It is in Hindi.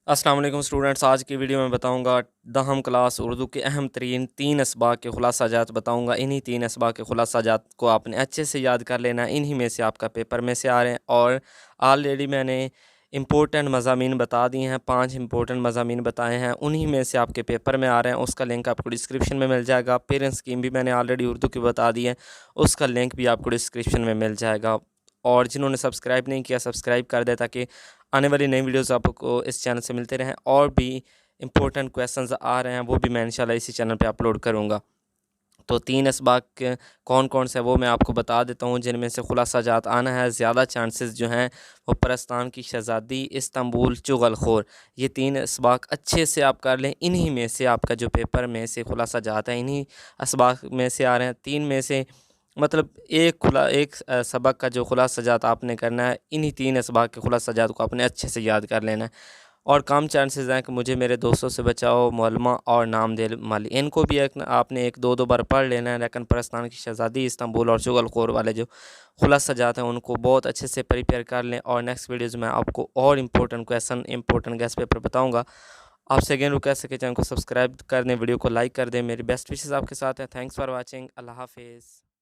अस्सलाम वालेकुम स्टूडेंट्स। आज की वीडियो में बताऊंगा दहम क्लास उर्दू के अहम तरीन 3 असबाक के खुलासाजात बताऊंगा। इन्हीं 3 असबाक के खुलासाजात को आपने अच्छे से याद कर लेना। इन्हीं में से आपका पेपर में से आ रहे हैं और ऑलरेडी मैंने इंपॉर्टेंट मज़ामीन बता दिए हैं। 5 इंपॉर्टेंट मज़ामीन बताए हैं, उन्हीं में से आपके पेपर में आ रहे हैं। उसका लिंक आपको डिस्क्रिप्शन में मिल जाएगा। पेरेंट्स स्कीम भी मैंने ऑलरेडी उर्दू की बता दी है, उसका लिंक भी आपको डिस्क्रिप्शन में मिल जाएगा। और जिन्होंने सब्सक्राइब नहीं किया सब्सक्राइब कर दे, ताकि आने वाली नई वीडियोस आपको इस चैनल से मिलते रहें। और भी इंपॉर्टेंट क्वेश्चंस आ रहे हैं, वो भी मैं इंशाल्लाह इसी चैनल पे अपलोड करूँगा। तो 3 असबाक कौन कौन से वो मैं आपको बता देता हूँ, जिनमें से खुलासाजात आना है। ज़्यादा चांसेस जो हैं वो परस्तान की शहज़ादी, इस्तांबुल, चुगलखोर, ये 3 असबाक अच्छे से आप कर लें। इन्हीं में से आपका जो पेपर में से खुलासाजात है, इन्हीं असबाक में से आ रहे हैं। 3 में से मतलब एक सबक का जो खुलासाजात आपने करना है, इन्हीं 3 असबाक के खुलासाजात को आपने अच्छे से याद कर लेना है। और कम चांसेस हैं कि मुझे मेरे दोस्तों से बचाओ, मोलमा और नामदेल माली, इनको भी आपने एक दो बार पढ़ लेना है। लेकिन परस्तान की शहज़ादी, इस्तांबुल और चुगलखोर वाले जो खुलासाजात हैं, उनको बहुत अच्छे से प्रिपेयर कर लें। और नेक्स्ट वीडियोज़ में आपको और important question, important guest paper बताऊँगा। आपसे अगेन रिक्वेस्ट है कि चैनल को सब्सक्राइब कर दें, वीडियो को लाइक कर दें। मेरी बेस्ट विशेज़ आपके साथ है। Thanks for watching. अल्लाह हाफिज़।